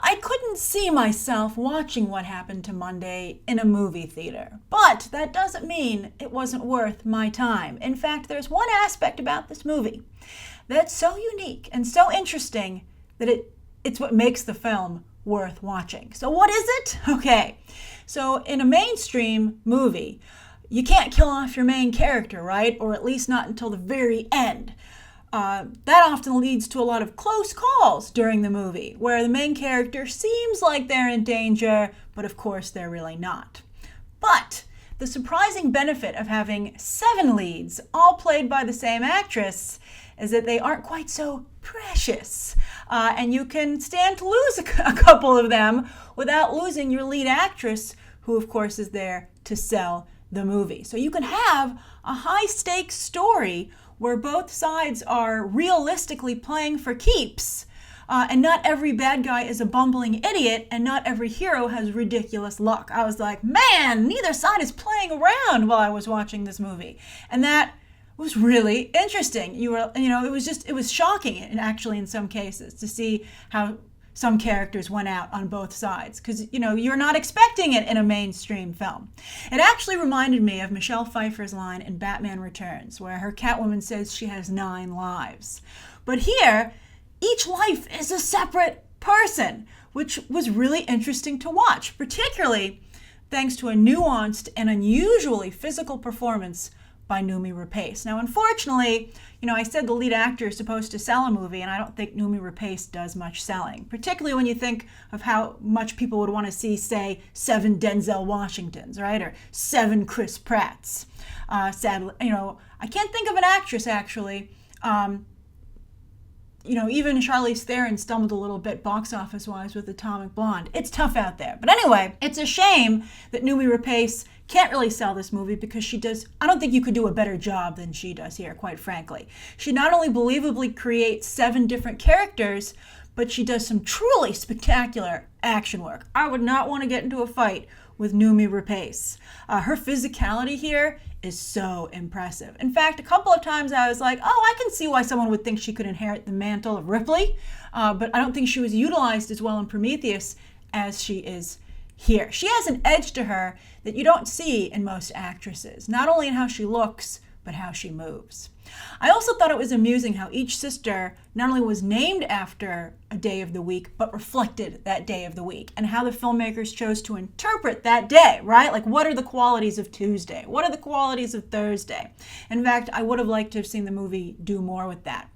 I couldn't see myself watching What Happened to Monday in a movie theater. But that doesn't mean it wasn't worth my time. In fact, there's one aspect about this movie that's so unique and so interesting that it's what makes the film worth watching. So what is it? Okay, so in a mainstream movie, you can't kill off your main character, right? Or at least not until the very end. That often leads to a lot of close calls during the movie, where the main character seems like they're in danger, but of course they're really not. But the surprising benefit of having 7 leads, all played by the same actress, is that they aren't quite so precious. And you can stand to lose a couple of them without losing your lead actress, who of course is there to sell the movie. So you can have a high-stakes story where both sides are realistically playing for keeps, and not every bad guy is a bumbling idiot, and not every hero has ridiculous luck. I was like, man, neither side is playing around while I was watching this movie. And that was really interesting. It was shocking, and actually in some cases, to see how some characters went out on both sides, because you're not expecting it in a mainstream film. It actually reminded me of Michelle Pfeiffer's line in Batman Returns, where her Catwoman says she has 9 lives. But here, each life is a separate person, which was really interesting to watch, particularly thanks to a nuanced and unusually physical performance by Noomi Rapace. Now, unfortunately, I said the lead actor is supposed to sell a movie, and I don't think Noomi Rapace does much selling, particularly when you think of how much people would want to see, say, 7 Denzel Washingtons, right? Or 7 Chris Pratts. Sadly, I can't think of an actress, actually. Even Charlize Theron stumbled a little bit box office-wise with Atomic Blonde. It's tough out there. But anyway, it's a shame that Noomi Rapace can't really sell this movie, because I don't think you could do a better job than she does here, quite frankly. She not only believably creates 7 different characters, but she does some truly spectacular action work. I would not want to get into a fight with Noomi Rapace. Her physicality here is so impressive. In fact, a couple of times I was like, I can see why someone would think she could inherit the mantle of Ripley, but I don't think she was utilized as well in Prometheus as she is here. She has an edge to her that you don't see in most actresses, not only in how she looks, but how she moves. I also thought it was amusing how each sister not only was named after a day of the week, but reflected that day of the week, and how the filmmakers chose to interpret that day, right? Like, what are the qualities of Tuesday? What are the qualities of Thursday? In fact, I would have liked to have seen the movie do more with that.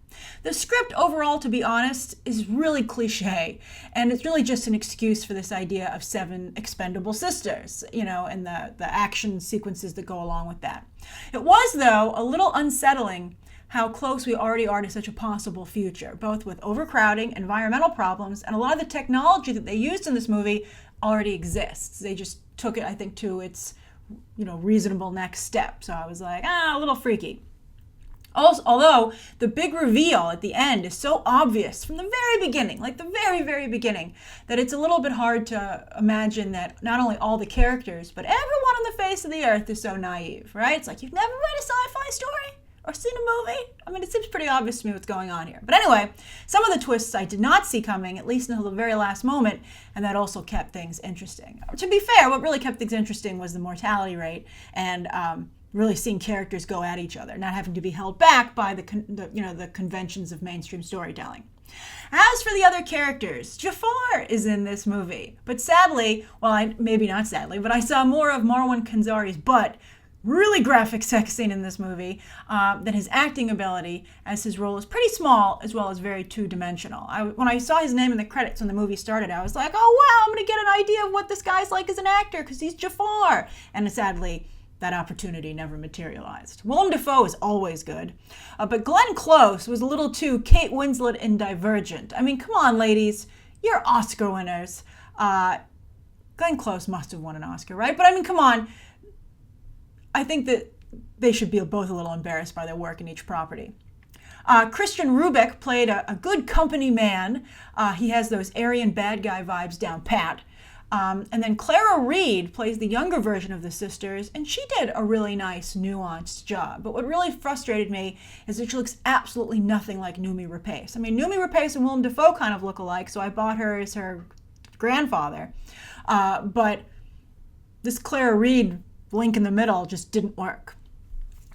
The script overall, to be honest, is really cliche, and it's really just an excuse for this idea of 7 expendable sisters, and the action sequences that go along with that. It was, though, a little unsettling how close we already are to such a possible future, both with overcrowding, environmental problems, and a lot of the technology that they used in this movie already exists. They just took it, I think, to its, reasonable next step. So I was like, a little freaky. Also, although the big reveal at the end is so obvious from the very beginning, like the very, very beginning, that it's a little bit hard to imagine that not only all the characters, but everyone on the face of the earth is so naive, right? It's like, you've never read a sci-fi story or seen a movie? I mean, it seems pretty obvious to me what's going on here. But anyway, some of the twists I did not see coming, at least until the very last moment, and that also kept things interesting. To be fair, what really kept things interesting was the mortality rate, and really seeing characters go at each other, not having to be held back by the conventions of mainstream storytelling. As for the other characters, Jafar is in this movie, but sadly, maybe not sadly, but I saw more of Marwan Kenzari's butt, really graphic sex scene in this movie, than his acting ability, as his role is pretty small as well as very two-dimensional. When I saw his name in the credits when the movie started, I was like, oh wow, I'm going to get an idea of what this guy's like as an actor, because he's Jafar. And sadly, that opportunity never materialized. Willem Dafoe is always good, but Glenn Close was a little too Kate Winslet in Divergent. I mean, come on, ladies, you're Oscar winners. Glenn Close must have won an Oscar, right? But I mean, come on. I think that they should be both a little embarrassed by their work in each property. Christian Rubeck played a good company man. He has those Aryan bad guy vibes down pat. And then Clara Read plays the younger version of the sisters, and she did a really nice, nuanced job. But what really frustrated me is that she looks absolutely nothing like Noomi Rapace. I mean, Noomi Rapace and Willem Dafoe kind of look alike, so I bought her as her grandfather. But this Clara Read link in the middle just didn't work.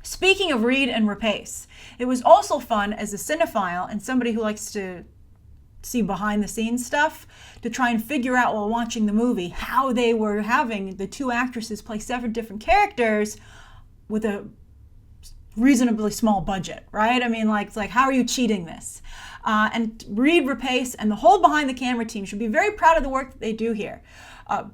Speaking of Read and Rapace, it was also fun as a cinephile and somebody who likes to see behind the scenes stuff to try and figure out while watching the movie how they were having the two actresses play 7 different characters with a reasonably small budget, right? I mean, it's like, how are you cheating this? And Read, Rapace, and the whole behind the camera team should be very proud of the work that they do here,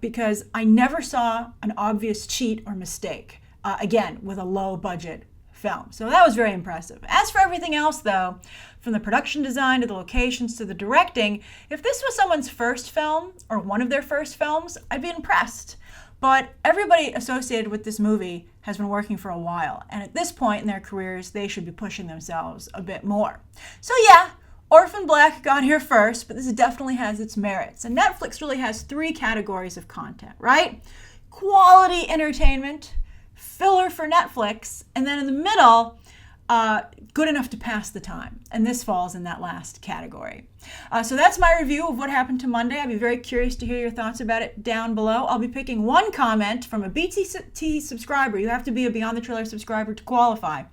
because I never saw an obvious cheat or mistake, again, with a low budget film. So that was very impressive. As for everything else, though, from the production design to the locations to the directing, if this was someone's first film or one of their first films, I'd be impressed. But everybody associated with this movie has been working for a while, and at this point in their careers, they should be pushing themselves a bit more. So yeah, Orphan Black got here first, but this definitely has its merits. And Netflix really has 3 categories of content, right? Quality entertainment, filler for Netflix, and then in the middle, good enough to pass the time. And this falls in that last category. So that's my review of what happened to Monday. I'd be very curious to hear your thoughts about it down below. I'll be picking one comment from a BTT subscriber. You have to be a Beyond the Trailer subscriber to qualify.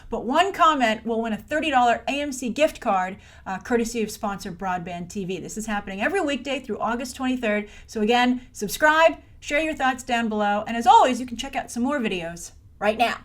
But one comment will win a $30 AMC gift card, courtesy of sponsor Broadband TV. This is happening every weekday through August 23rd. So again, subscribe, share your thoughts down below, and as always, you can check out some more videos right now.